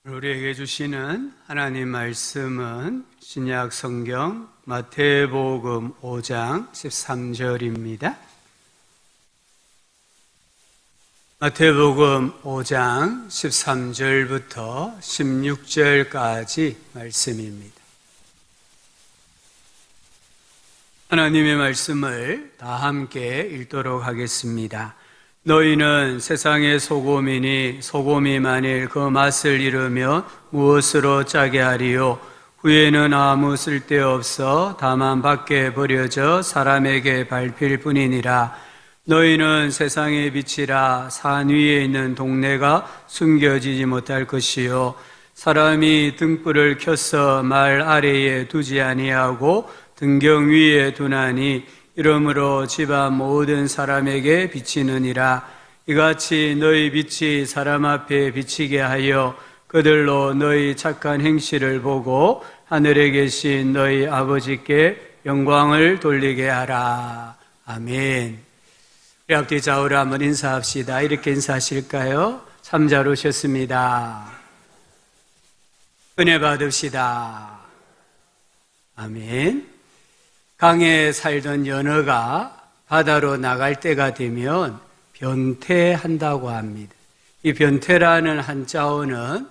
우리에게 주시는 하나님 말씀은 신약 성경 마태복음 5장 13절입니다. 마태복음 5장 13절부터 16절까지 말씀입니다. 하나님의 말씀을 다 함께 읽도록 하겠습니다. 너희는 세상의 소금이니 소금이 만일 그 맛을 잃으면 무엇으로 짜게 하리요? 후에는 아무 쓸데없어 다만 밖에 버려져 사람에게 밟힐 뿐이니라. 너희는 세상의 빛이라. 산 위에 있는 동네가 숨겨지지 못할 것이요 사람이 등불을 켜서 말 아래에 두지 아니하고 등경 위에 두나니 이러므로 집안 모든 사람에게 비치느니라. 이같이 너희 빛이 사람 앞에 비치게 하여 그들로 너희 착한 행실을 보고 하늘에 계신 너희 아버지께 영광을 돌리게 하라. 아멘. 우리 앞뒤 좌우로 한번 인사합시다. 이렇게 인사하실까요? 참 잘 오셨습니다. 은혜 받읍시다. 아멘. 강에 살던 연어가 바다로 나갈 때가 되면 변태한다고 합니다. 이 변태라는 한자어는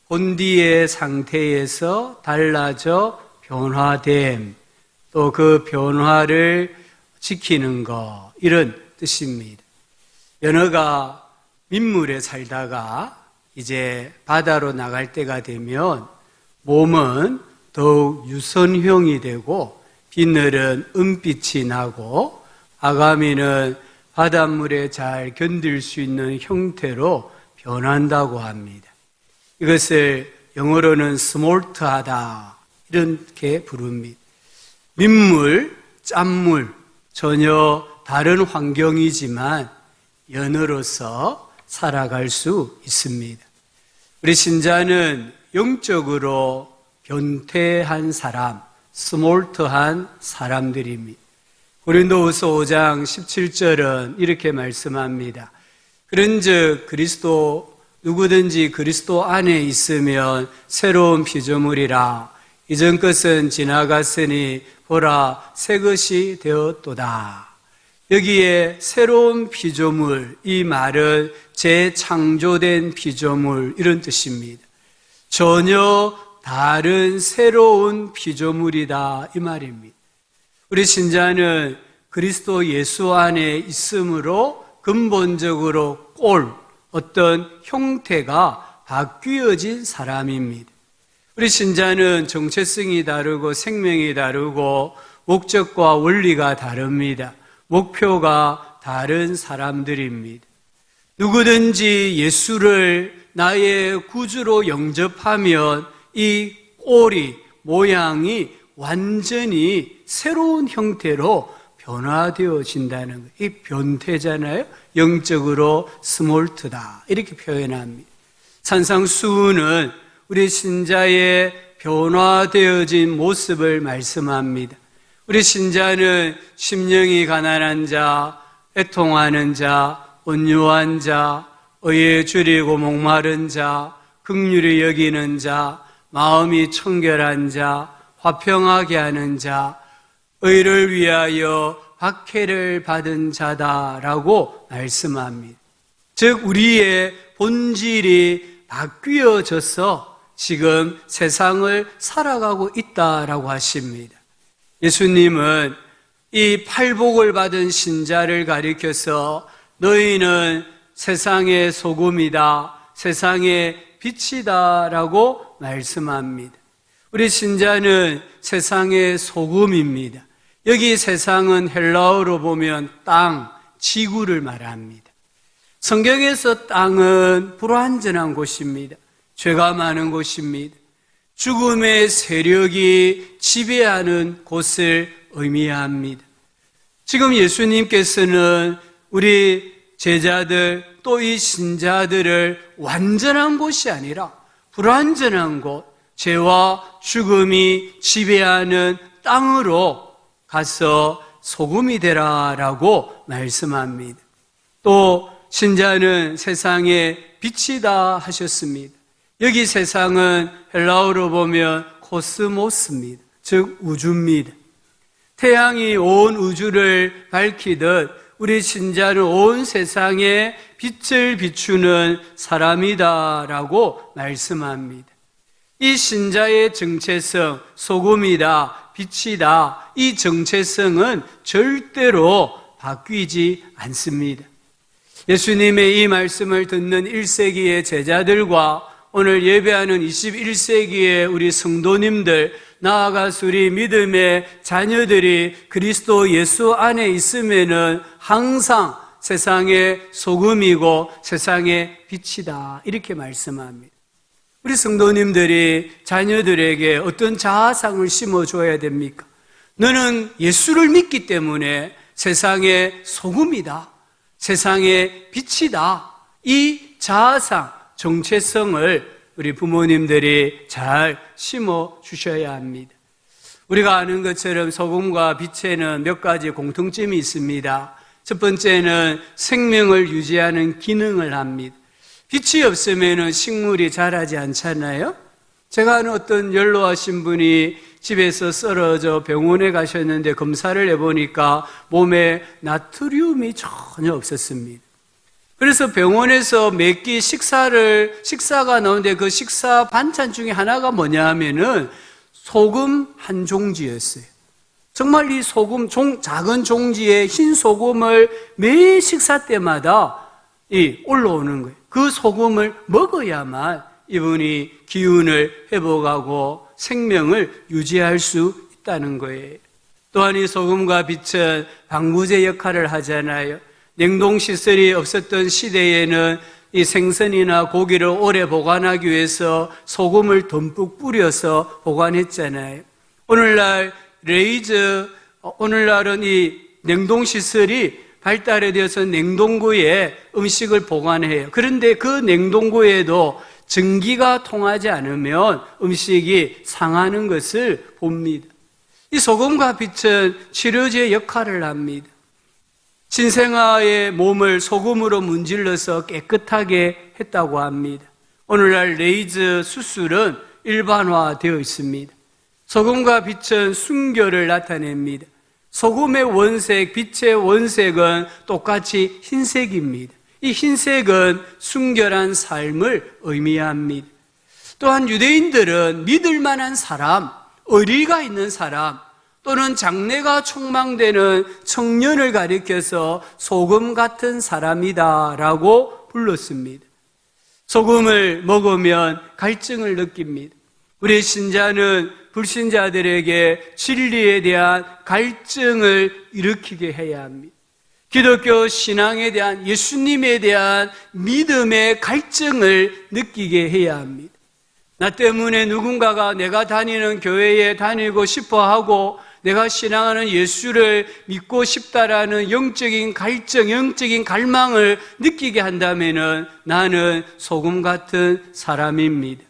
본디의 상태에서 달라져 변화됨, 또 그 변화를 지키는 것, 이런 뜻입니다. 연어가 민물에 살다가 이제 바다로 나갈 때가 되면 몸은 더욱 유선형이 되고 비늘은 은빛이 나고 아가미는 바닷물에 잘 견딜 수 있는 형태로 변한다고 합니다. 이것을 영어로는 스몰트하다 이렇게 부릅니다. 민물, 짠물 전혀 다른 환경이지만 연어로서 살아갈 수 있습니다. 우리 신자는 영적으로 변태한 사람, 스몰트한 사람들입니다. 고린도후서 5장 17절은 이렇게 말씀합니다. 그런즉 누구든지 그리스도 안에 있으면 새로운 피조물이라. 이전 것은 지나갔으니 보라 새 것이 되었도다. 여기에 새로운 피조물, 이 말은 재창조된 피조물 이런 뜻입니다. 전혀 다른 새로운 피조물이다 이 말입니다. 우리 신자는 그리스도 예수 안에 있으므로 근본적으로 어떤 형태가 바뀌어진 사람입니다. 우리 신자는 정체성이 다르고 생명이 다르고 목적과 원리가 다릅니다. 목표가 다른 사람들입니다. 누구든지 예수를 나의 구주로 영접하면 이 꼴이, 모양이 완전히 새로운 형태로 변화되어진다는 거예요. 이 변태잖아요. 영적으로 스몰트다 이렇게 표현합니다. 산상수훈은 우리 신자의 변화되어진 모습을 말씀합니다. 우리 신자는 심령이 가난한 자, 애통하는 자, 온유한 자, 의에 줄이고 목마른 자, 긍휼히 여기는 자, 마음이 청결한 자, 화평하게 하는 자, 의를 위하여 박해를 받은 자다라고 말씀합니다. 즉 우리의 본질이 바뀌어져서 지금 세상을 살아가고 있다라고 하십니다. 예수님은 이 팔복을 받은 신자를 가리켜서 너희는 세상의 소금이다, 세상의 빛이다라고 말씀합니다. 우리 신자는 세상의 소금입니다. 여기 세상은 헬라어로 보면 땅, 지구를 말합니다. 성경에서 땅은 불완전한 곳입니다. 죄가 많은 곳입니다. 죽음의 세력이 지배하는 곳을 의미합니다. 지금 예수님께서는 우리 제자들 또 이 신자들을 완전한 곳이 아니라 불완전한 곳, 죄와 죽음이 지배하는 땅으로 가서 소금이 되라라고 말씀합니다. 또 신자는 세상의 빛이다 하셨습니다. 여기 세상은 헬라어로 보면 코스모스입니다. 즉 우주입니다. 태양이 온 우주를 밝히듯 우리 신자는 온 세상에 빛을 비추는 사람이다라고 말씀합니다. 이 신자의 정체성, 소금이다, 빛이다, 이 정체성은 절대로 바뀌지 않습니다. 예수님의 이 말씀을 듣는 1세기의 제자들과 오늘 예배하는 21세기의 우리 성도님들, 나아가서 우리 믿음의 자녀들이 그리스도 예수 안에 있으면은 항상 세상의 소금이고 세상의 빛이다, 이렇게 말씀합니다. 우리 성도님들이 자녀들에게 어떤 자아상을 심어줘야 됩니까? 너는 예수를 믿기 때문에 세상의 소금이다, 세상의 빛이다, 이 자아상, 정체성을 우리 부모님들이 잘 심어주셔야 합니다. 우리가 아는 것처럼 소금과 빛에는 몇 가지 공통점이 있습니다. 첫 번째는 생명을 유지하는 기능을 합니다. 빛이 없으면 식물이 자라지 않잖아요. 제가 아는 어떤 연로하신 분이 집에서 쓰러져 병원에 가셨는데 검사를 해보니까 몸에 나트륨이 전혀 없었습니다. 그래서 병원에서 매끼 식사가 나오는데 그 식사 반찬 중에 하나가 뭐냐 하면은 소금 한 종지였어요. 정말 이 소금, 작은 종지에 흰 소금을 매 식사 때마다 올라오는 거예요. 그 소금을 먹어야만 이분이 기운을 회복하고 생명을 유지할 수 있다는 거예요. 또한 이 소금과 빛은 방부제 역할을 하잖아요. 냉동시설이 없었던 시대에는 이 생선이나 고기를 오래 보관하기 위해서 소금을 듬뿍 뿌려서 보관했잖아요. 오늘날은 이 냉동시설이 발달이 되어서 냉동고에 음식을 보관해요. 그런데 그 냉동고에도 전기가 통하지 않으면 음식이 상하는 것을 봅니다. 이 소금과 빛은 치료제 역할을 합니다. 신생아의 몸을 소금으로 문질러서 깨끗하게 했다고 합니다. 오늘날 레이저 수술은 일반화되어 있습니다. 소금과 빛은 순결을 나타냅니다. 소금의 원색, 빛의 원색은 똑같이 흰색입니다. 이 흰색은 순결한 삶을 의미합니다. 또한 유대인들은 믿을 만한 사람, 의리가 있는 사람, 또는 장래가 촉망되는 청년을 가리켜서 소금 같은 사람이다라고 불렀습니다. 소금을 먹으면 갈증을 느낍니다. 우리 신자는 불신자들에게 진리에 대한 갈증을 일으키게 해야 합니다. 기독교 신앙에 대한, 예수님에 대한 믿음의 갈증을 느끼게 해야 합니다. 나 때문에 누군가가 내가 다니는 교회에 다니고 싶어 하고 내가 신앙하는 예수를 믿고 싶다라는 영적인 갈증, 영적인 갈망을 느끼게 한다면 나는 소금 같은 사람입니다.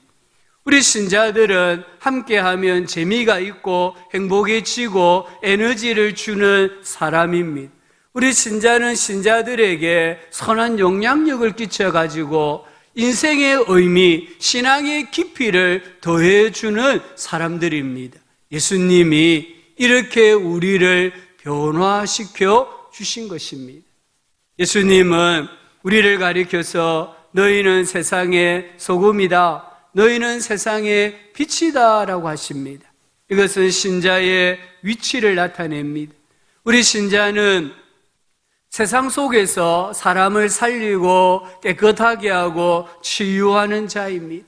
우리 신자들은 함께하면 재미가 있고 행복해지고 에너지를 주는 사람입니다. 우리 신자는 신자들에게 선한 영향력을 끼쳐가지고 인생의 의미, 신앙의 깊이를 더해주는 사람들입니다. 예수님이 이렇게 우리를 변화시켜 주신 것입니다. 예수님은 우리를 가리켜서 너희는 세상의 소금이다, 너희는 세상의 빛이다 라고 하십니다. 이것은 신자의 위치를 나타냅니다. 우리 신자는 세상 속에서 사람을 살리고 깨끗하게 하고 치유하는 자입니다.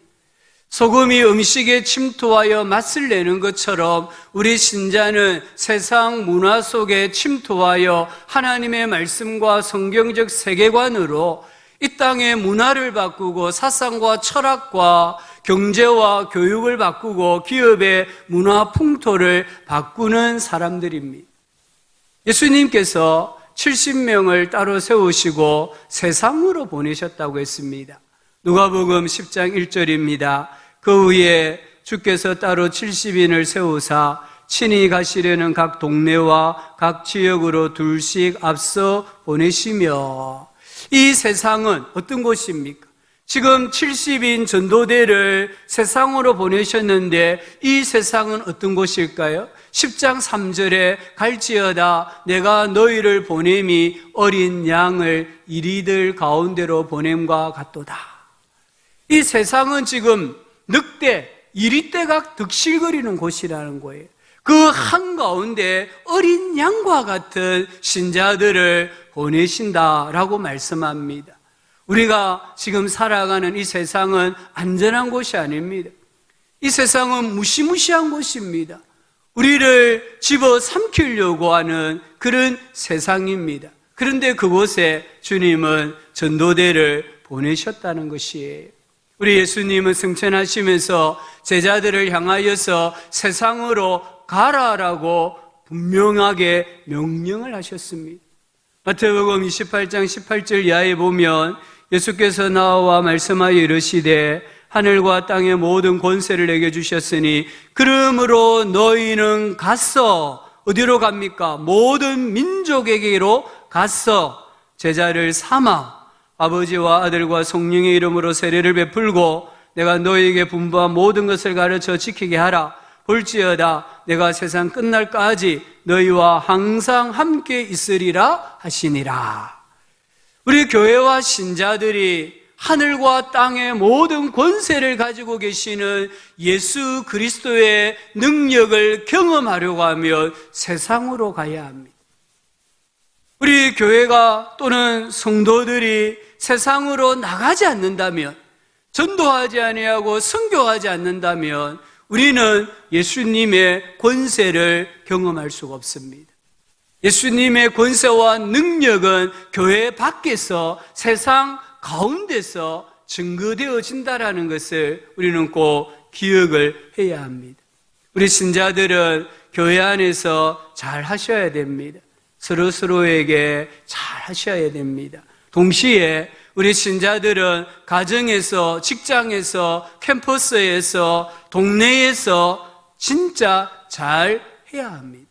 소금이 음식에 침투하여 맛을 내는 것처럼 우리 신자는 세상 문화 속에 침투하여 하나님의 말씀과 성경적 세계관으로 이 땅의 문화를 바꾸고 사상과 철학과 경제와 교육을 바꾸고 기업의 문화 풍토를 바꾸는 사람들입니다. 예수님께서 70명을 따로 세우시고 세상으로 보내셨다고 했습니다. 누가복음 10장 1절입니다. 그 후에 주께서 따로 70인을 세우사 친히 가시려는 각 동네와 각 지역으로 둘씩 앞서 보내시며, 이 세상은 어떤 곳입니까? 지금 70인 전도대를 세상으로 보내셨는데 이 세상은 어떤 곳일까요? 10장 3절에 갈지어다 내가 너희를 보냄이 어린 양을 이리들 가운데로 보냄과 같도다. 이 세상은 지금 늑대, 이리떼가 득실거리는 곳이라는 거예요. 그 한가운데 어린 양과 같은 신자들을 보내신다라고 말씀합니다. 우리가 지금 살아가는 이 세상은 안전한 곳이 아닙니다. 이 세상은 무시무시한 곳입니다. 우리를 집어삼키려고 하는 그런 세상입니다. 그런데 그곳에 주님은 전도대를 보내셨다는 것이에요. 우리 예수님은 승천하시면서 제자들을 향하여서 세상으로 가라라고 분명하게 명령을 하셨습니다. 마태복음 28장 18절 이하에 보면 예수께서 나와 말씀하여 이르시되 하늘과 땅의 모든 권세를 내게 주셨으니 그러므로 너희는 갔어. 어디로 갑니까? 모든 민족에게로 갔어. 제자를 삼아 아버지와 아들과 성령의 이름으로 세례를 베풀고 내가 너희에게 분부한 모든 것을 가르쳐 지키게 하라. 볼지어다 내가 세상 끝날까지 너희와 항상 함께 있으리라 하시니라. 우리 교회와 신자들이 하늘과 땅의 모든 권세를 가지고 계시는 예수 그리스도의 능력을 경험하려고 하면 세상으로 가야 합니다. 우리 교회가 또는 성도들이 세상으로 나가지 않는다면, 전도하지 아니하고 선교하지 않는다면 우리는 예수님의 권세를 경험할 수가 없습니다. 예수님의 권세와 능력은 교회 밖에서 세상 가운데서 증거되어진다라는 것을 우리는 꼭 기억을 해야 합니다. 우리 신자들은 교회 안에서 잘 하셔야 됩니다. 서로서로에게 잘 하셔야 됩니다. 동시에 우리 신자들은 가정에서, 직장에서, 캠퍼스에서, 동네에서 진짜 잘 해야 합니다.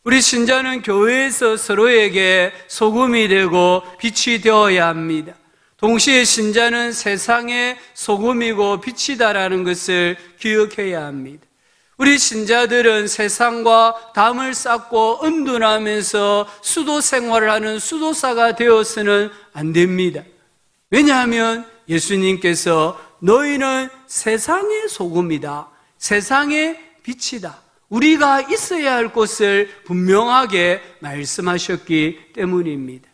우리 신자는 교회에서 서로에게 소금이 되고 빛이 되어야 합니다. 동시에 신자는 세상의 소금이고 빛이다라는 것을 기억해야 합니다. 우리 신자들은 세상과 담을 쌓고 은둔하면서 수도 생활을 하는 수도사가 되어서는 안 됩니다. 왜냐하면 예수님께서 너희는 세상의 소금이다, 세상의 빛이다, 우리가 있어야 할 곳을 분명하게 말씀하셨기 때문입니다.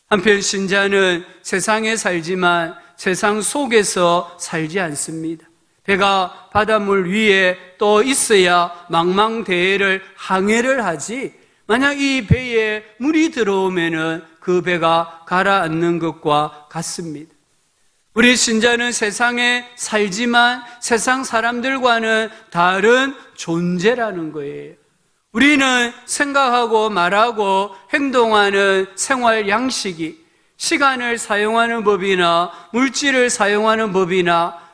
한편 신자는 세상에 살지만 세상 속에서 살지 않습니다. 배가 바닷물 위에 떠 있어야 망망대해를 항해를 하지, 만약 이 배에 물이 들어오면은 그 배가 가라앉는 것과 같습니다. 우리 신자는 세상에 살지만 세상 사람들과는 다른 존재라는 거예요. 우리는 생각하고 말하고 행동하는 생활 양식이 시간을 사용하는 법이나 물질을 사용하는 법이나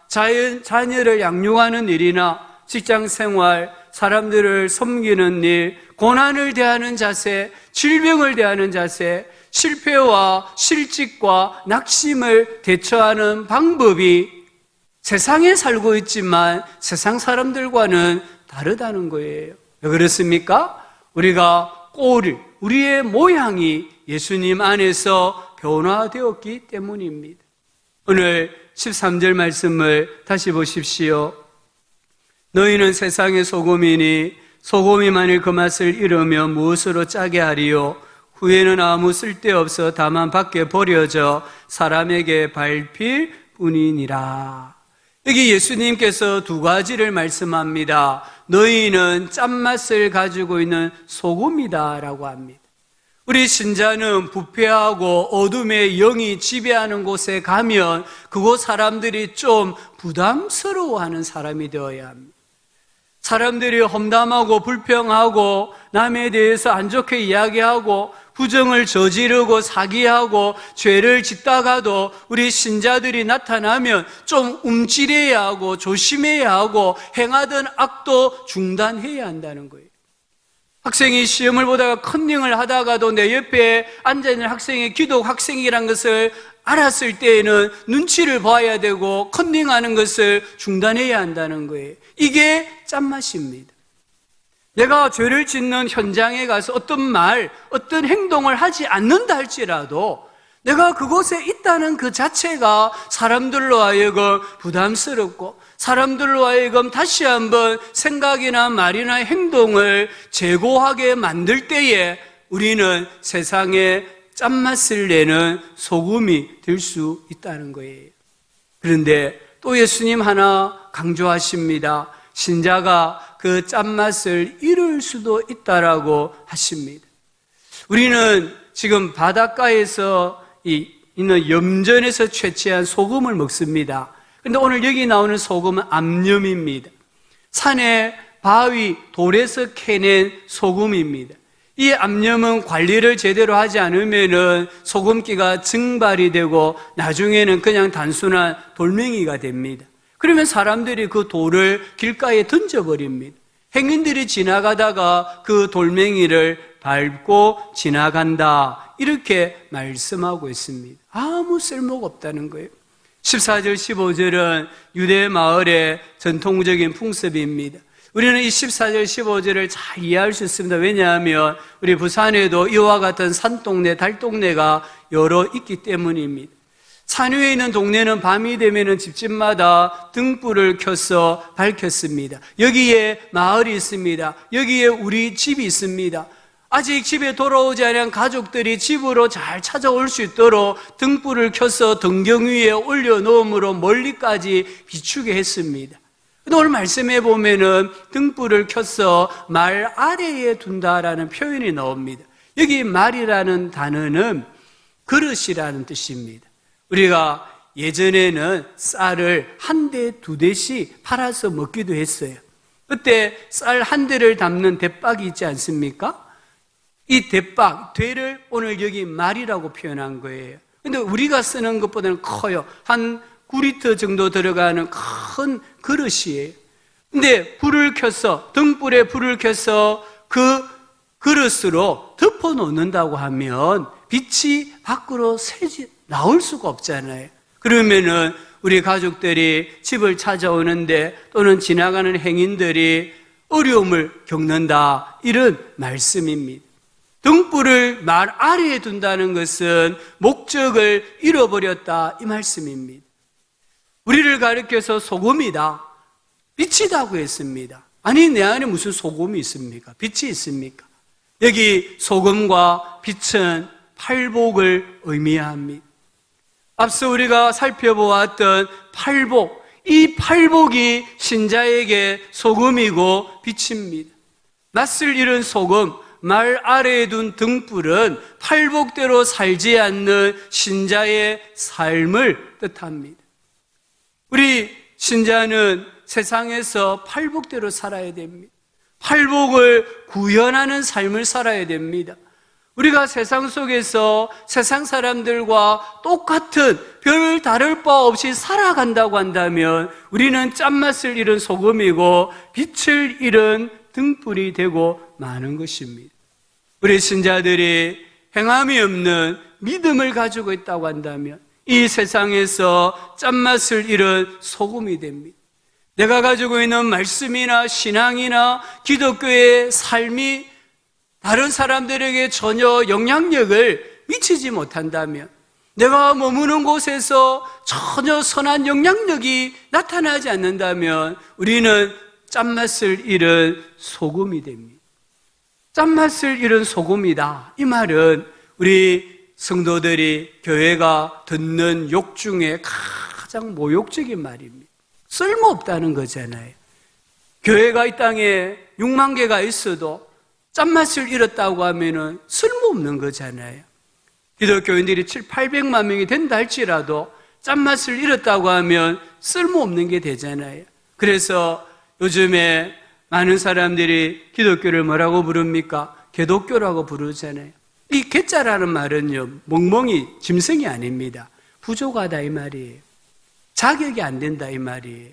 자녀를 양육하는 일이나 직장 생활, 사람들을 섬기는 일, 고난을 대하는 자세, 질병을 대하는 자세, 실패와 실직과 낙심을 대처하는 방법이 세상에 살고 있지만 세상 사람들과는 다르다는 거예요. 왜 그렇습니까? 우리가 우리의 모양이 예수님 안에서 변화되었기 때문입니다. 오늘 13절 말씀을 다시 보십시오. 너희는 세상의 소금이니 소금이 만일 그 맛을 잃으면 무엇으로 짜게 하리요? 후에는 아무 쓸데없어 다만 밖에 버려져 사람에게 밟힐 뿐이니라. 여기 예수님께서 두 가지를 말씀합니다. 너희는 짠맛을 가지고 있는 소금이다 라고 합니다. 우리 신자는 부패하고 어둠의 영이 지배하는 곳에 가면 그곳 사람들이 좀 부담스러워하는 사람이 되어야 합니다. 사람들이 험담하고 불평하고 남에 대해서 안 좋게 이야기하고 부정을 저지르고 사기하고 죄를 짓다가도 우리 신자들이 나타나면 좀 움찔해야 하고 조심해야 하고 행하던 악도 중단해야 한다는 거예요. 학생이 시험을 보다가 컨닝을 하다가도 내 옆에 앉아있는 학생이 기독 학생이라는 것을 알았을 때에는 눈치를 봐야 되고 컨닝하는 것을 중단해야 한다는 거예요. 이게 짠맛입니다. 내가 죄를 짓는 현장에 가서 어떤 말, 어떤 행동을 하지 않는다 할지라도 내가 그곳에 있다는 그 자체가 사람들로 하여금 부담스럽고 사람들로 하여금 다시 한번 생각이나 말이나 행동을 재고하게 만들 때에 우리는 세상에 짠맛을 내는 소금이 될 수 있다는 거예요. 그런데 또 예수님 하나 강조하십니다. 신자가 그 짠맛을 잃을 수도 있다라고 하십니다. 우리는 지금 바닷가에서 있는 염전에서 채취한 소금을 먹습니다. 그런데 오늘 여기 나오는 소금은 암염입니다. 산에 바위, 돌에서 캐낸 소금입니다. 이 암염은 관리를 제대로 하지 않으면 소금기가 증발이 되고 나중에는 그냥 단순한 돌멩이가 됩니다. 그러면 사람들이 그 돌을 길가에 던져버립니다. 행인들이 지나가다가 그 돌멩이를 밟고 지나간다, 이렇게 말씀하고 있습니다. 아무 쓸모가 없다는 거예요. 14절 15절은 유대 마을의 전통적인 풍습입니다. 우리는 이 14절 15절을 잘 이해할 수 있습니다. 왜냐하면 우리 부산에도 이와 같은 산동네, 달동네가 여러 있기 때문입니다. 산 위에 있는 동네는 밤이 되면 집집마다 등불을 켜서 밝혔습니다. 여기에 마을이 있습니다. 여기에 우리 집이 있습니다. 아직 집에 돌아오지 않은 가족들이 집으로 잘 찾아올 수 있도록 등불을 켜서 등경 위에 올려놓음으로 멀리까지 비추게 했습니다. 근데 오늘 말씀해 보면은 등불을 켜서 말 아래에 둔다라는 표현이 나옵니다. 여기 말이라는 단어는 그릇이라는 뜻입니다. 우리가 예전에는 쌀을 한 대, 두 대씩 팔아서 먹기도 했어요. 그때 쌀 한 대를 담는 대박이 있지 않습니까? 이 대박, 되를 오늘 여기 말이라고 표현한 거예요. 근데 우리가 쓰는 것보다는 커요. 한 9리터 정도 들어가는 큰 그릇이에요. 근데 불을 켜서, 등불에 불을 켜서 그 그릇으로 덮어 놓는다고 하면 빛이 밖으로 나올 수가 없잖아요. 그러면은 우리 가족들이 집을 찾아오는데 또는 지나가는 행인들이 어려움을 겪는다, 이런 말씀입니다. 등불을 말 아래에 둔다는 것은 목적을 잃어버렸다, 이 말씀입니다. 우리를 가리켜서 소금이다, 빛이다고 했습니다. 아니, 내 안에 무슨 소금이 있습니까? 빛이 있습니까? 여기 소금과 빛은 팔복을 의미합니다. 앞서 우리가 살펴보았던 팔복, 이 팔복이 신자에게 소금이고 빛입니다. 낯을 잃은 소금, 말 아래에 둔 등불은 팔복대로 살지 않는 신자의 삶을 뜻합니다. 우리 신자는 세상에서 팔복대로 살아야 됩니다. 팔복을 구현하는 삶을 살아야 됩니다. 우리가 세상 속에서 세상 사람들과 똑같은 별 다를 바 없이 살아간다고 한다면 우리는 짠맛을 잃은 소금이고 빛을 잃은 등불이 되고 마는 것입니다. 우리 신자들이 행함이 없는 믿음을 가지고 있다고 한다면 이 세상에서 짠맛을 잃은 소금이 됩니다. 내가 가지고 있는 말씀이나 신앙이나 기독교의 삶이 다른 사람들에게 전혀 영향력을 미치지 못한다면, 내가 머무는 곳에서 전혀 선한 영향력이 나타나지 않는다면 우리는 짠맛을 잃은 소금이 됩니다. 짠맛을 잃은 소금이다, 이 말은 우리 성도들이 교회가 듣는 욕 중에 가장 모욕적인 말입니다. 쓸모없다는 거잖아요. 교회가 이 땅에 6만 개가 있어도 짠맛을 잃었다고 하면은 쓸모없는 거잖아요. 기독교인들이 800만 명이 된다 할지라도 짠맛을 잃었다고 하면 쓸모없는 게 되잖아요. 그래서 요즘에 많은 사람들이 기독교를 뭐라고 부릅니까? 개독교라고 부르잖아요. 이 개자라는 말은요, 멍멍이, 짐승이 아닙니다. 부족하다 이 말이에요. 자격이 안 된다 이 말이에요.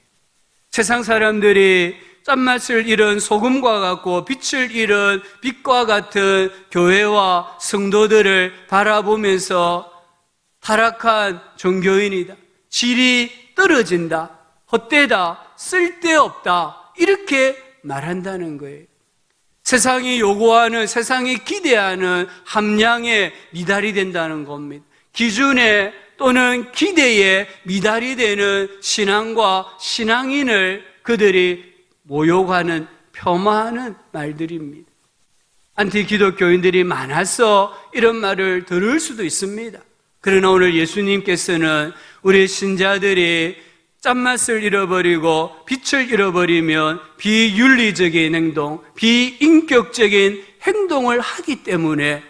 세상 사람들이 짠맛을 잃은 소금과 같고 빛을 잃은 빛과 같은 교회와 성도들을 바라보면서 타락한 종교인이다, 질이 떨어진다, 헛되다, 쓸데없다, 이렇게 말한다는 거예요. 세상이 요구하는, 세상이 기대하는 함량에 미달이 된다는 겁니다. 기준에 또는 기대에 미달이 되는 신앙과 신앙인을 그들이 모욕하는, 폄하하는 말들입니다. 안티 기독교인들이 많아서 이런 말을 들을 수도 있습니다. 그러나 오늘 예수님께서는 우리 신자들이 짠맛을 잃어버리고 빛을 잃어버리면 비윤리적인 행동, 비인격적인 행동을 하기 때문에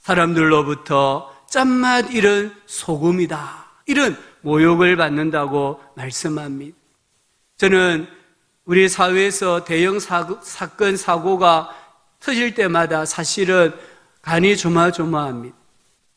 사람들로부터 짠맛 잃은 소금이다, 이런 모욕을 받는다고 말씀합니다. 저는 우리 사회에서 대형 사건, 사고가 터질 때마다 사실은 간이 조마조마합니다.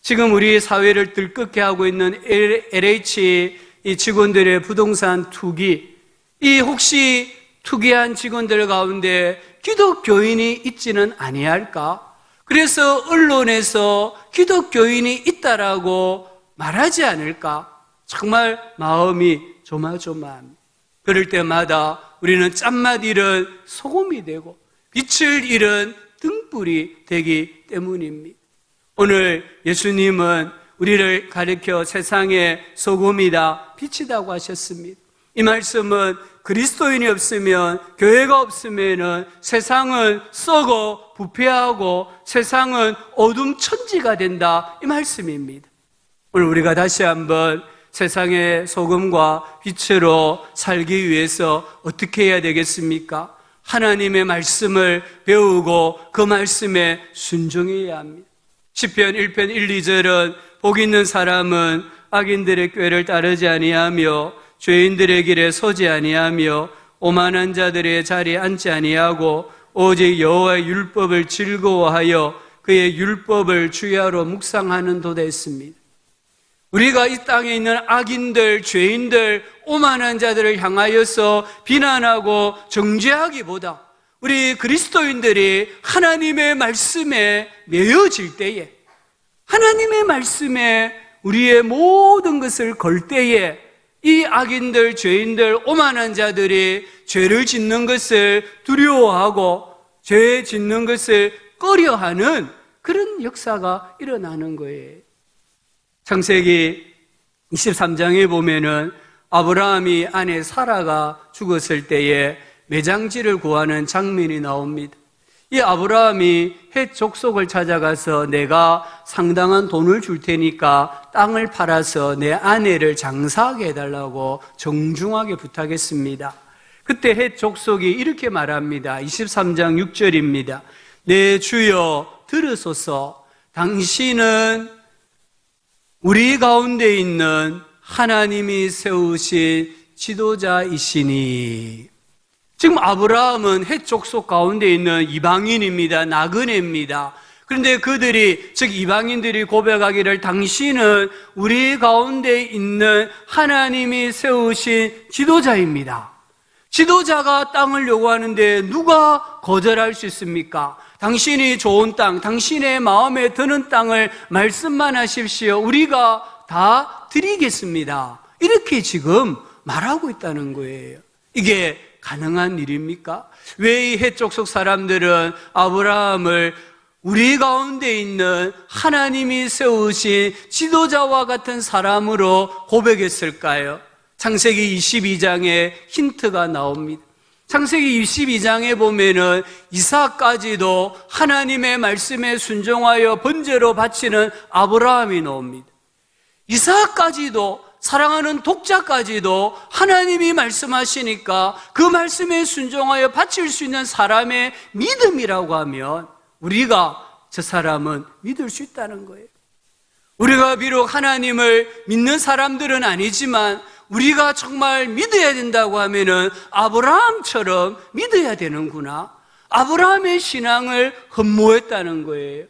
지금 우리 사회를 들끓게 하고 있는 LH 이 직원들의 부동산 투기, 이 혹시 투기한 직원들 가운데 기독교인이 있지는 아니할까? 그래서 언론에서 기독교인이 있다라고 말하지 않을까? 정말 마음이 조마조마합니다. 그럴 때마다 우리는 짠맛 잃은 소금이 되고 빛을 잃은 등불이 되기 때문입니다. 오늘 예수님은 우리를 가리켜 세상의 소금이다, 빛이다고 하셨습니다. 이 말씀은 그리스도인이 없으면, 교회가 없으면 세상은 썩어 부패하고 세상은 어둠 천지가 된다, 이 말씀입니다. 오늘 우리가 다시 한번 세상의 소금과 빛으로 살기 위해서 어떻게 해야 되겠습니까? 하나님의 말씀을 배우고 그 말씀에 순종해야 합니다. 시편 1편 1, 2절은 복 있는 사람은 악인들의 꾀를 따르지 아니하며 죄인들의 길에 서지 아니하며 오만한 자들의 자리에 앉지 아니하고 오직 여호와의 율법을 즐거워하여 그의 율법을 주야로 묵상하는 도다 했습니다. 우리가 이 땅에 있는 악인들, 죄인들, 오만한 자들을 향하여서 비난하고 정죄하기보다 우리 그리스도인들이 하나님의 말씀에 매여질 때에, 하나님의 말씀에 우리의 모든 것을 걸 때에 이 악인들, 죄인들, 오만한 자들이 죄를 짓는 것을 두려워하고 죄 짓는 것을 꺼려하는 그런 역사가 일어나는 거예요. 창세기 23장에 보면은 아브라함이 아내 사라가 죽었을 때에 매장지를 구하는 장면이 나옵니다. 이 아브라함이 헷 족속을 찾아가서 내가 상당한 돈을 줄 테니까 땅을 팔아서 내 아내를 장사하게 해달라고 정중하게 부탁했습니다. 그때 헷 족속이 이렇게 말합니다. 23장 6절입니다. 내 주여 들으소서, 당신은 우리 가운데 있는 하나님이 세우신 지도자이시니. 지금 아브라함은 헷 족속 가운데 있는 이방인입니다. 나그네입니다. 그런데 그들이, 즉 이방인들이 고백하기를 당신은 우리 가운데 있는 하나님이 세우신 지도자입니다. 지도자가 땅을 요구하는데 누가 거절할 수 있습니까? 당신이 좋은 땅, 당신의 마음에 드는 땅을 말씀만 하십시오. 우리가 다 드리겠습니다. 이렇게 지금 말하고 있다는 거예요. 이게 가능한 일입니까? 왜 이 헷족속 사람들은 아브라함을 우리 가운데 있는 하나님이 세우신 지도자와 같은 사람으로 고백했을까요? 창세기 22장에 힌트가 나옵니다. 창세기 22장에 보면은 이삭까지도 하나님의 말씀에 순종하여 번제로 바치는 아브라함이 나옵니다. 이삭까지도, 사랑하는 독자까지도 하나님이 말씀하시니까 그 말씀에 순종하여 바칠 수 있는 사람의 믿음이라고 하면 우리가 저 사람은 믿을 수 있다는 거예요. 우리가 비록 하나님을 믿는 사람들은 아니지만 우리가 정말 믿어야 된다고 하면은 아브라함처럼 믿어야 되는구나. 아브라함의 신앙을 흠모했다는 거예요.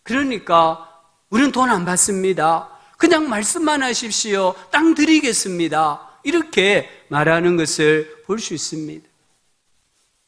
그러니까 우리는 돈 안 받습니다. 그냥 말씀만 하십시오. 땅 드리겠습니다. 이렇게 말하는 것을 볼 수 있습니다.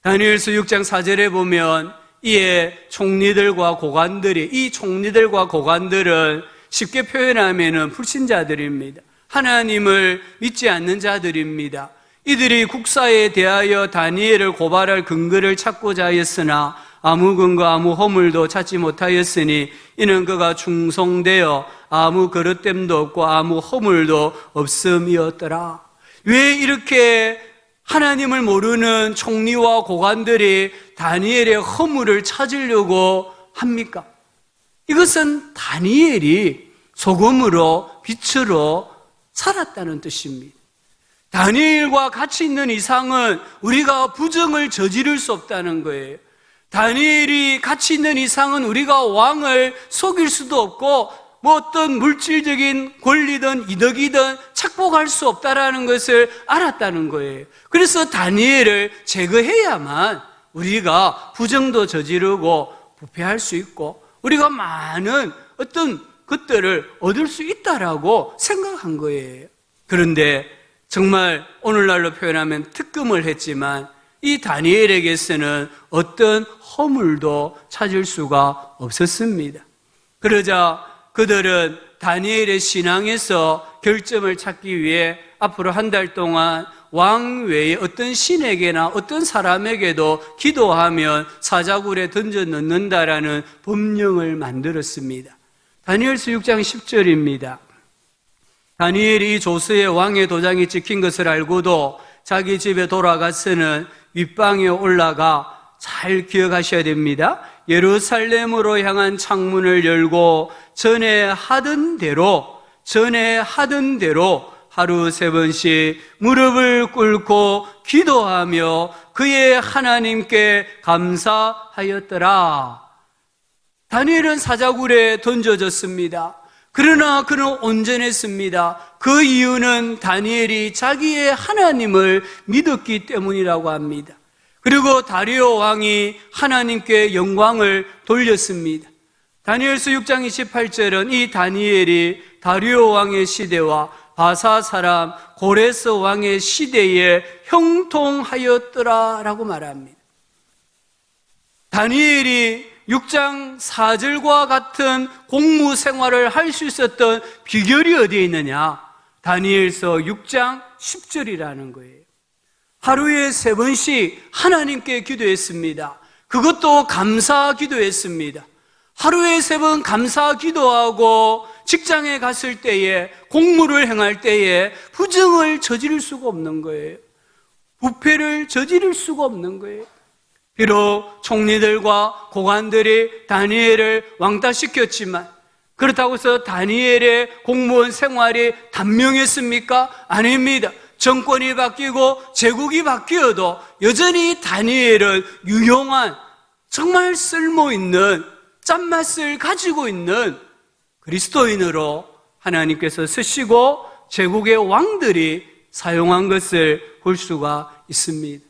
다니엘서 6장 4절에 보면 이에 총리들과 고관들이, 이 총리들과 고관들은 쉽게 표현하면 불신자들입니다. 하나님을 믿지 않는 자들입니다. 이들이 국사에 대하여 다니엘을 고발할 근거를 찾고자 하였으나 아무 근거 아무 허물도 찾지 못하였으니 이는 그가 충성되어 아무 그릇됨도 없고 아무 허물도 없음이었더라. 왜 이렇게 하나님을 모르는 총리와 고관들이 다니엘의 허물을 찾으려고 합니까? 이것은 다니엘이 소금으로 빛으로 살았다는 뜻입니다. 다니엘과 같이 있는 이상은 우리가 부정을 저지를 수 없다는 거예요. 다니엘이 같이 있는 이상은 우리가 왕을 속일 수도 없고 어떤 물질적인 권리든 이득이든 착복할 수 없다라는 것을 알았다는 거예요. 그래서 다니엘을 제거해야만 우리가 부정도 저지르고 부패할 수 있고 우리가 많은 어떤 것들을 얻을 수 있다라고 생각한 거예요. 그런데 정말 오늘날로 표현하면 특검을 했지만 이 다니엘에게서는 어떤 허물도 찾을 수가 없었습니다. 그러자 그들은 다니엘의 신앙에서 결점을 찾기 위해 앞으로 한 달 동안 왕 외에 어떤 신에게나 어떤 사람에게도 기도하면 사자굴에 던져 넣는다라는 법령을 만들었습니다. 다니엘서 6장 10절입니다. 다니엘이 조서에 왕의 도장이 찍힌 것을 알고도 자기 집에 돌아가서는 윗방에 올라가, 잘 기억하셔야 됩니다, 예루살렘으로 향한 창문을 열고 전에 하던 대로 하루 3번씩 무릎을 꿇고 기도하며 그의 하나님께 감사하였더라. 다니엘은 사자굴에 던져졌습니다. 그러나 그는 온전했습니다. 그 이유는 다니엘이 자기의 하나님을 믿었기 때문이라고 합니다. 그리고 다리오 왕이 하나님께 영광을 돌렸습니다. 다니엘서 6장 28절은 이 다니엘이 다리오 왕의 시대와 바사 사람 고레스 왕의 시대에 형통하였더라라고 말합니다. 다니엘이 6장 4절과 같은 공무 생활을 할 수 있었던 비결이 어디에 있느냐? 다니엘서 6장 10절이라는 거예요. 하루에 3번씩 하나님께 기도했습니다. 그것도 감사 기도했습니다. 하루에 3번 감사 기도하고 직장에 갔을 때에, 공무를 행할 때에 부정을 저지를 수가 없는 거예요. 부패를 저지를 수가 없는 거예요. 비록 총리들과 고관들이 다니엘을 왕따시켰지만 그렇다고 해서 다니엘의 공무원 생활이 단명했습니까? 아닙니다. 정권이 바뀌고 제국이 바뀌어도 여전히 다니엘은 유용한, 정말 쓸모있는 짠맛을 가지고 있는 그리스도인으로 하나님께서 쓰시고 제국의 왕들이 사용한 것을 볼 수가 있습니다.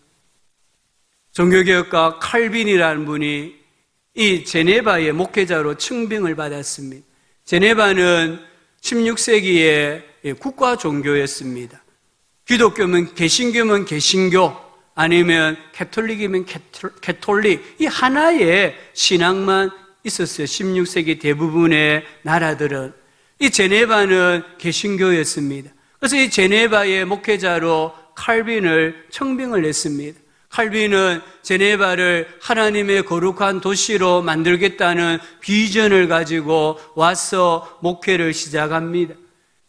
종교개혁가 칼빈이라는 분이 이 제네바의 목회자로 층빙을 받았습니다. 제네바는 16세기의 국가 종교였습니다. 기독교면 개신교면 개신교, 아니면 캐톨릭이면 캐톨릭, 이 하나의 신앙만 있었어요. 16세기 대부분의 나라들은. 이 제네바는 개신교였습니다. 그래서 이 제네바의 목회자로 칼빈을 청빙을 했습니다. 칼빈은 제네바를 하나님의 거룩한 도시로 만들겠다는 비전을 가지고 와서 목회를 시작합니다.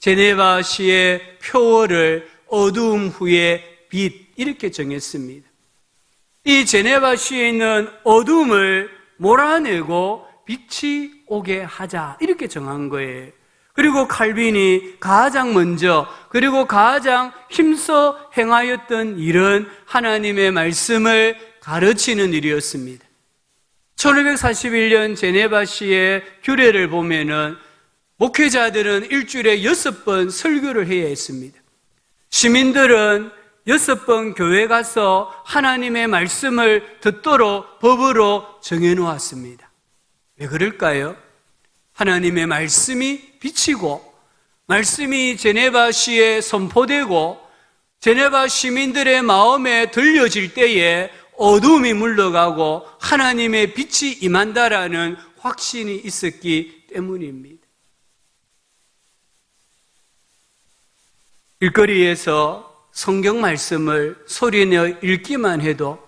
제네바시의 표어를 어두움 후에 빛, 이렇게 정했습니다. 이 제네바시에 있는 어둠을 몰아내고 빛이 오게 하자, 이렇게 정한 거예요. 그리고 칼빈이 가장 먼저, 그리고 가장 힘써 행하였던 일은 하나님의 말씀을 가르치는 일이었습니다. 1541년 제네바시의 규례를 보면은 목회자들은 일주일에 6번 설교를 해야 했습니다. 시민들은 6번 교회 가서 하나님의 말씀을 듣도록 법으로 정해놓았습니다. 왜 그럴까요? 하나님의 말씀이 비치고 말씀이 제네바시에 선포되고 제네바 시민들의 마음에 들려질 때에 어둠이 물러가고 하나님의 빛이 임한다라는 확신이 있었기 때문입니다. 일거리에서 성경 말씀을 소리내어 읽기만 해도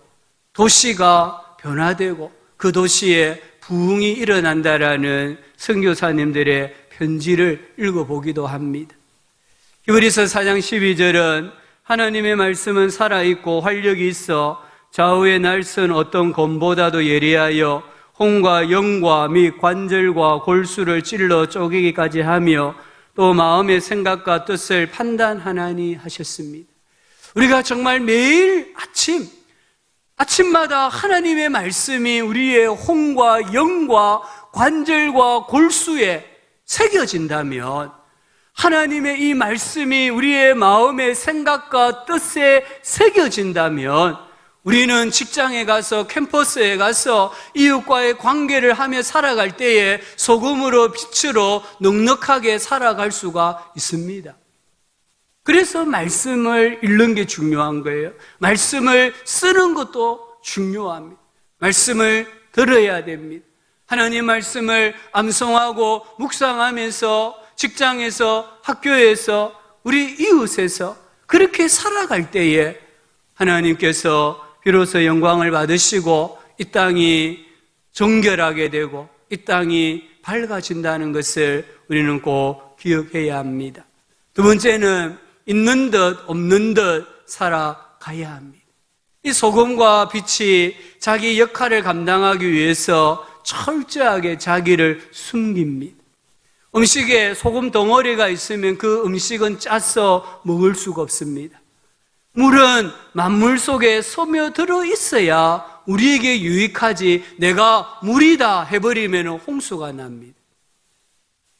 도시가 변화되고 그 도시에 부흥이 일어난다라는 선교사님들의 편지를 읽어보기도 합니다. 히브리서 4장 12절은 하나님의 말씀은 살아있고 활력이 있어 좌우의 날선 어떤 검보다도 예리하여 혼과 영과 및 관절과 골수를 찔러 쪼개기까지 하며 또 마음의 생각과 뜻을 판단하나니 하셨습니다. 우리가 정말 매일 아침마다 하나님의 말씀이 우리의 혼과 영과 관절과 골수에 새겨진다면, 하나님의 이 말씀이 우리의 마음의 생각과 뜻에 새겨진다면, 우리는 직장에 가서 캠퍼스에 가서 이웃과의 관계를 하며 살아갈 때에 소금으로 빛으로 넉넉하게 살아갈 수가 있습니다. 그래서 말씀을 읽는 게 중요한 거예요. 말씀을 쓰는 것도 중요합니다. 말씀을 들어야 됩니다. 하나님 말씀을 암송하고 묵상하면서 직장에서, 학교에서, 우리 이웃에서 그렇게 살아갈 때에 하나님께서 비로소 영광을 받으시고 이 땅이 정결하게 되고 이 땅이 밝아진다는 것을 우리는 꼭 기억해야 합니다. 두 번째는 있는 듯 없는 듯 살아가야 합니다. 이 소금과 빛이 자기 역할을 감당하기 위해서 철저하게 자기를 숨깁니다. 음식에 소금 덩어리가 있으면 그 음식은 짜서 먹을 수가 없습니다. 물은 만물 속에 스며들어 있어야 우리에게 유익하지, 내가 물이다 해버리면 홍수가 납니다.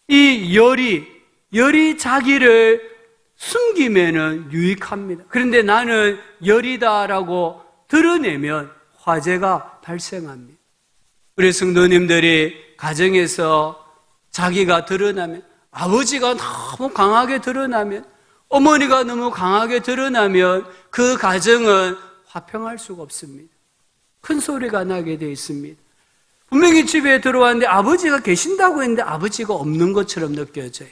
이 열이 자기를 숨기면 유익합니다. 그런데 나는 열이다라고 드러내면 화재가 발생합니다. 우리 성도님들이 가정에서 자기가 드러나면, 아버지가 너무 강하게 드러나면, 어머니가 너무 강하게 드러나면 그 가정은 화평할 수가 없습니다. 큰 소리가 나게 되어 있습니다. 분명히 집에 들어왔는데 아버지가 계신다고 했는데 아버지가 없는 것처럼 느껴져요.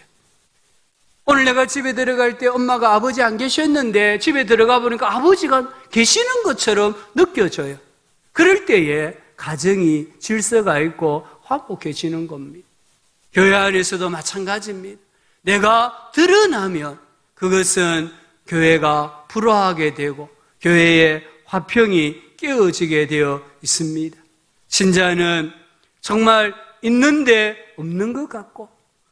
오늘 내가 집에 들어갈 때 엄마가 아버지 안 계셨는데 집에 들어가 보니까 아버지가 계시는 것처럼 느껴져요. 그럴 때에 가정이 질서가 있고 화목해지는 겁니다. 교회 안에서도 마찬가지입니다. 내가 드러나면 그것은 교회가 불화하게 되고 교회의 화평이 깨어지게 되어 있습니다. 신자는 정말 있는데 없는 것 같고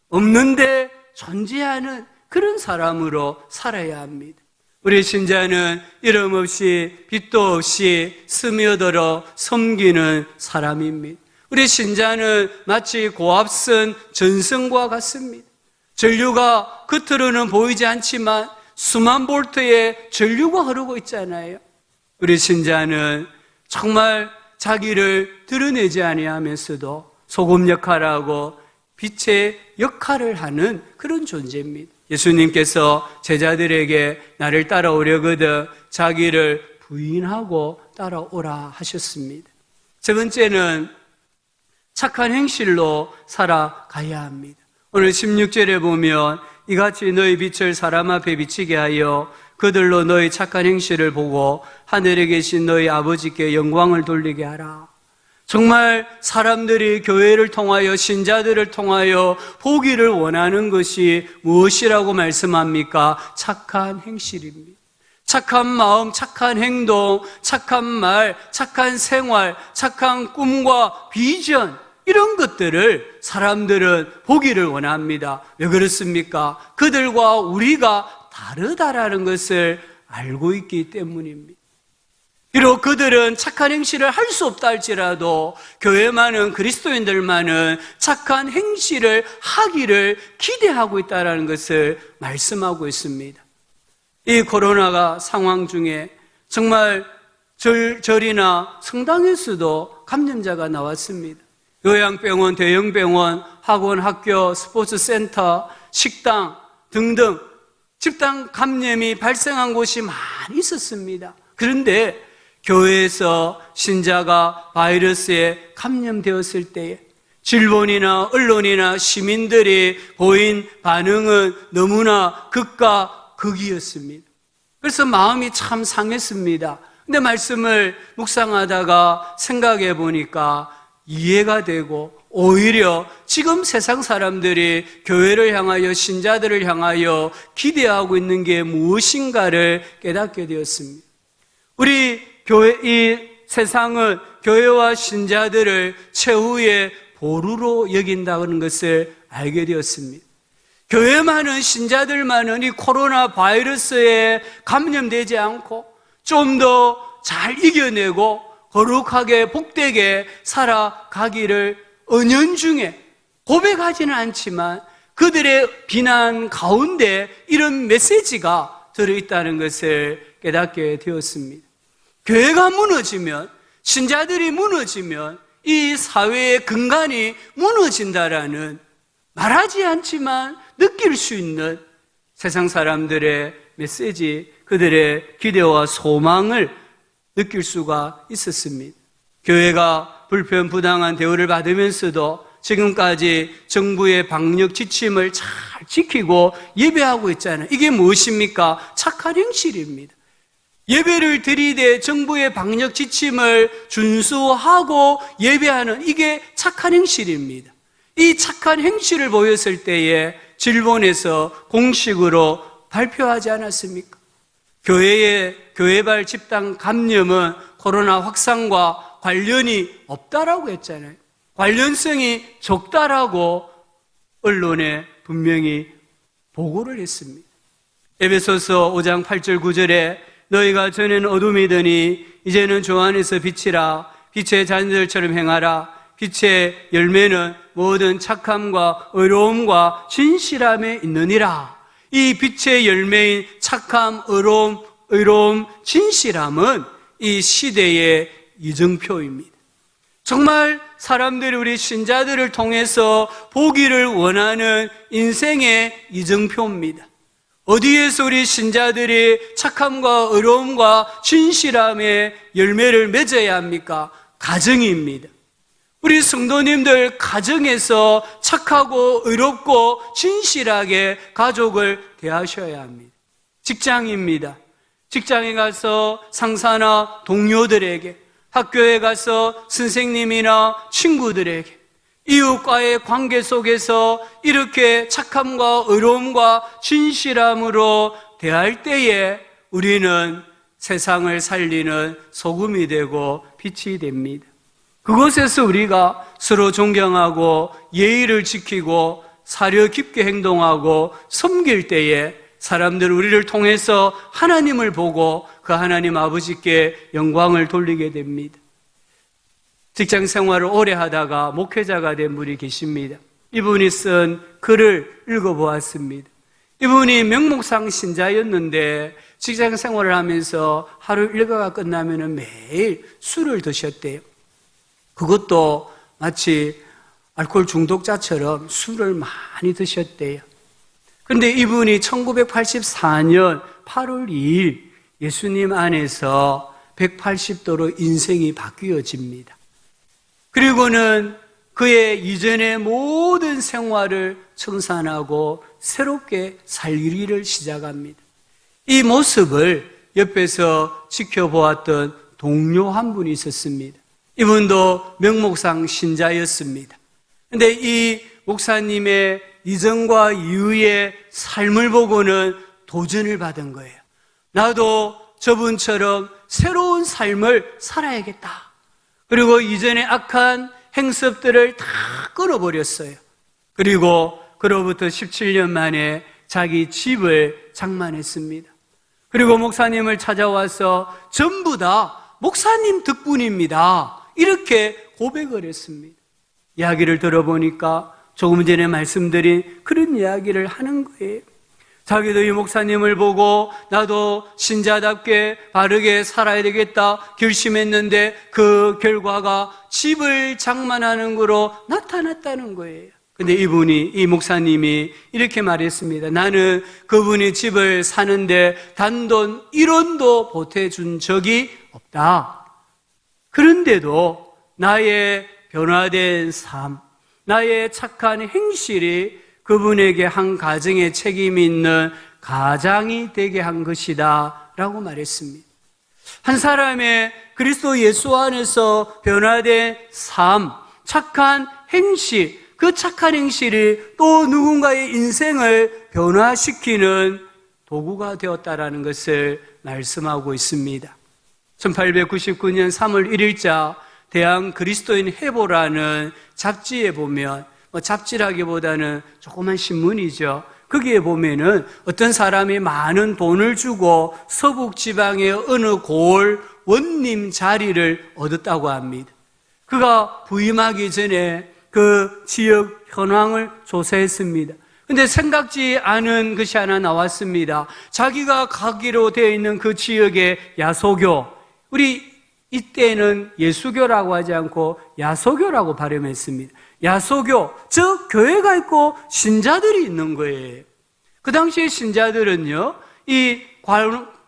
없는데 존재하는 그런 사람으로 살아야 합니다. 우리 신자는 이름 없이 빛도 없이 스며들어 섬기는 사람입니다. 우리 신자는 마치 고압선 전선과 같습니다. 전류가 겉으로는 보이지 않지만 수만 볼트의 전류가 흐르고 있잖아요. 우리 신자는 정말 자기를 드러내지 아니하면서도 소금 역할하고 빛의 역할을 하는 그런 존재입니다. 예수님께서 제자들에게 나를 따라오려거든 자기를 부인하고 따라오라 하셨습니다. 세 번째는 착한 행실로 살아가야 합니다. 오늘 16절에 보면 이같이 너희 빛을 사람 앞에 비치게 하여 그들로 너희 착한 행실을 보고 하늘에 계신 너희 아버지께 영광을 돌리게 하라. 정말 사람들이 교회를 통하여 신자들을 통하여 보기를 원하는 것이 무엇이라고 말씀합니까? 착한 행실입니다. 착한 마음, 착한 행동, 착한 말, 착한 생활, 착한 꿈과 비전, 이런 것들을 사람들은 보기를 원합니다. 왜 그렇습니까? 그들과 우리가 다르다라는 것을 알고 있기 때문입니다. 비록 그들은 착한 행실을 할 수 없다 할지라도 교회만은, 그리스도인들만은 착한 행실을 하기를 기대하고 있다는 것을 말씀하고 있습니다. 이 코로나가 상황 중에 정말 절이나 성당에서도 감염자가 나왔습니다. 요양병원, 대형병원, 학원, 학교, 스포츠센터, 식당 등등 집단 감염이 발생한 곳이 많이 있었습니다. 그런데 교회에서 신자가 바이러스에 감염되었을 때에 질본이나 언론이나 시민들이 보인 반응은 너무나 극과 극이었습니다. 그래서 마음이 참 상했습니다. 근데 말씀을 묵상하다가 생각해 보니까 이해가 되고, 오히려 지금 세상 사람들이 교회를 향하여, 신자들을 향하여 기대하고 있는 게 무엇인가를 깨닫게 되었습니다. 우리 교회, 이 세상은 교회와 신자들을 최후의 보루로 여긴다는 것을 알게 되었습니다. 교회만은, 신자들만은 이 코로나 바이러스에 감염되지 않고 좀 더 잘 이겨내고 거룩하게 복되게 살아가기를 은연중에, 고백하지는 않지만 그들의 비난 가운데 이런 메시지가 들어있다는 것을 깨닫게 되었습니다. 교회가 무너지면, 신자들이 무너지면 이 사회의 근간이 무너진다라는, 말하지 않지만 느낄 수 있는 세상 사람들의 메시지, 그들의 기대와 소망을 느낄 수가 있었습니다. 교회가 불편부당한 대우를 받으면서도 지금까지 정부의 방역 지침을 잘 지키고 예배하고 있잖아요. 이게 무엇입니까? 착한 행실입니다. 예배를 드리되 정부의 방역 지침을 준수하고 예배하는, 이게 착한 행실입니다. 이 착한 행실을 보였을 때에 질본에서 공식으로 발표하지 않았습니까? 교회발 집단 감염은 코로나 확산과 관련이 없다라고 했잖아요. 관련성이 적다라고 언론에 분명히 보고를 했습니다. 에베소서 5장 8절 9절에 너희가 전에는 어둠이더니 이제는 주 안에서 빛이라, 빛의 자녀들처럼 행하라. 빛의 열매는 모든 착함과 의로움과 진실함에 있느니라. 이 빛의 열매인 착함, 의로움, 진실함은 이 시대의 이정표입니다. 정말 사람들이, 우리 신자들을 통해서 보기를 원하는 인생의 이정표입니다. 어디에서 우리 신자들이 착함과 의로움과 진실함의 열매를 맺어야 합니까? 가정입니다. 우리 성도님들 가정에서 착하고 의롭고 진실하게 가족을 대하셔야 합니다. 직장입니다. 직장에 가서 상사나 동료들에게, 학교에 가서 선생님이나 친구들에게, 이웃과의 관계 속에서 이렇게 착함과 의로움과 진실함으로 대할 때에 우리는 세상을 살리는 소금이 되고 빛이 됩니다. 그곳에서 우리가 서로 존경하고 예의를 지키고 사려 깊게 행동하고 섬길 때에 사람들, 우리를 통해서 하나님을 보고 그 하나님 아버지께 영광을 돌리게 됩니다. 직장 생활을 오래 하다가 목회자가 된 분이 계십니다. 이분이 쓴 글을 읽어보았습니다. 이분이 명목상 신자였는데 직장 생활을 하면서 하루 일과가 끝나면 매일 술을 드셨대요. 그것도 마치 알코올 중독자처럼 술을 많이 드셨대요. 그런데 이분이 1984년 8월 2일 예수님 안에서 180도로 인생이 바뀌어집니다. 그리고는 그의 이전의 모든 생활을 청산하고 새롭게 살기를 시작합니다. 이 모습을 옆에서 지켜보았던 동료 한 분이 있었습니다. 이분도 명목상 신자였습니다. 그런데 이 목사님의 이전과 이후의 삶을 보고는 도전을 받은 거예요. 나도 저분처럼 새로운 삶을 살아야겠다. 그리고 이전의 악한 행습들을 다 끊어버렸어요. 그리고 그로부터 17년 만에 자기 집을 장만했습니다. 그리고 목사님을 찾아와서 전부 다 목사님 덕분입니다. 이렇게 고백을 했습니다. 이야기를 들어보니까 조금 전에 말씀드린 그런 이야기를 하는 거예요. 자기도 이 목사님을 보고 나도 신자답게 바르게 살아야 되겠다 결심했는데 그 결과가 집을 장만하는 거로 나타났다는 거예요. 근데 이 목사님이 이렇게 말했습니다. 나는 그분이 집을 사는데 단돈 1원도 보태준 적이 없다. 그런데도 나의 변화된 삶, 나의 착한 행실이 그분에게 한 가정에 책임이 있는 가장이 되게 한 것이다 라고 말했습니다. 한 사람의 그리스도 예수 안에서 변화된 삶, 착한 행실, 그 착한 행실이 또 누군가의 인생을 변화시키는 도구가 되었다라는 것을 말씀하고 있습니다. 1899년 3월 1일자 대한 그리스도인 해보라는 잡지에 보면, 잡지라기보다는 조그만 신문이죠. 거기에 보면은 어떤 사람이 많은 돈을 주고 서북 지방의 어느 고을 원님 자리를 얻었다고 합니다. 그가 부임하기 전에 그 지역 현황을 조사했습니다. 근데 생각지 않은 것이 하나 나왔습니다. 자기가 가기로 되어 있는 그 지역의 야소교, 우리 이때는 예수교라고 하지 않고 야소교라고 발음했습니다. 야소교, 즉 교회가 있고 신자들이 있는 거예요. 그 당시의 신자들은요, 이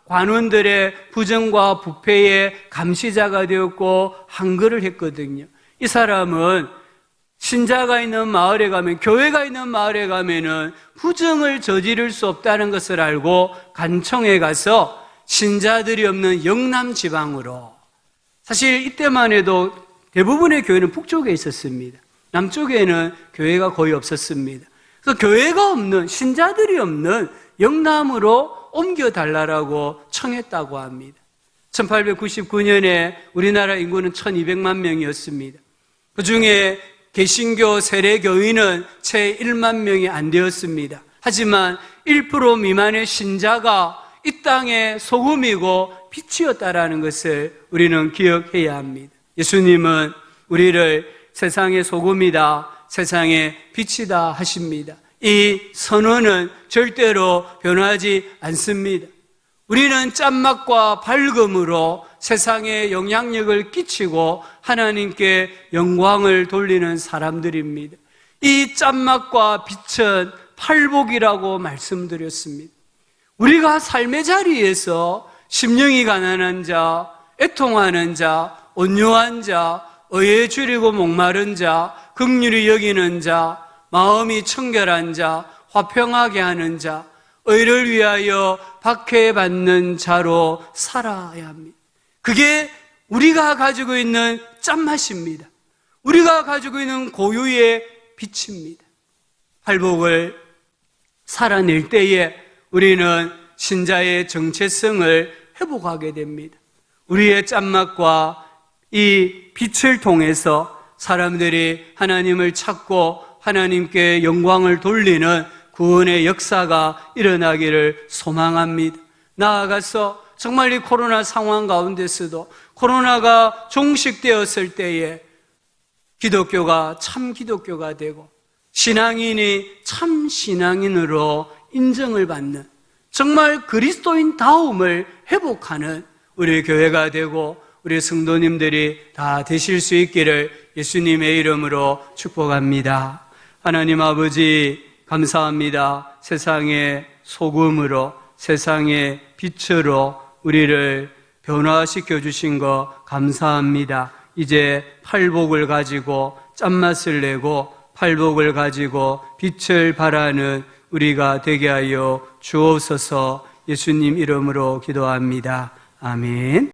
관원들의 부정과 부패의 감시자가 되었고 한글을 했거든요. 이 사람은 신자가 있는 마을에 가면, 교회가 있는 마을에 가면은 부정을 저지를 수 없다는 것을 알고 간청에 가서 신자들이 없는 영남 지방으로, 사실 이때만 해도 대부분의 교회는 북쪽에 있었습니다. 남쪽에는 교회가 거의 없었습니다. 그래서 교회가 없는, 신자들이 없는 영남으로 옮겨달라고 청했다고 합니다. 1899년에 우리나라 인구는 1200만 명이었습니다. 그 중에 개신교 세례교인은 채 1만 명이 안 되었습니다. 하지만 1% 미만의 신자가 이 땅의 소금이고 빛이었다라는 것을 우리는 기억해야 합니다. 예수님은 우리를 세상의 소금이다, 세상의 빛이다 하십니다. 이 선언은 절대로 변하지 않습니다. 우리는 짠맛과 밝음으로 세상에 영향력을 끼치고 하나님께 영광을 돌리는 사람들입니다. 이 짠맛과 빛은 팔복이라고 말씀드렸습니다. 우리가 삶의 자리에서 심령이 가난한 자, 애통하는 자, 온유한 자, 의에 줄이고 목마른 자, 긍휼히 여기는 자, 마음이 청결한 자, 화평하게 하는 자, 의를 위하여 박해받는 자로 살아야 합니다. 그게 우리가 가지고 있는 짠맛입니다. 우리가 가지고 있는 고유의 빛입니다. 팔복을 살아낼 때에 우리는 신자의 정체성을 회복하게 됩니다. 우리의 짠맛과 이 빛을 통해서 사람들이 하나님을 찾고 하나님께 영광을 돌리는 구원의 역사가 일어나기를 소망합니다. 나아가서 정말 이 코로나 상황 가운데서도 코로나가 종식되었을 때에 기독교가 참 기독교가 되고 신앙인이 참 신앙인으로 인정을 받는, 정말 그리스도인다움을 회복하는 우리 교회가 되고 우리 성도님들이 다 되실 수 있기를 예수님의 이름으로 축복합니다. 하나님 아버지 감사합니다. 세상의 소금으로, 세상의 빛으로 우리를 변화시켜 주신 거 감사합니다. 이제 팔복을 가지고 짠맛을 내고 팔복을 가지고 빛을 발하는 우리가 되게 하여 주옵소서. 예수님 이름으로 기도합니다. 아멘.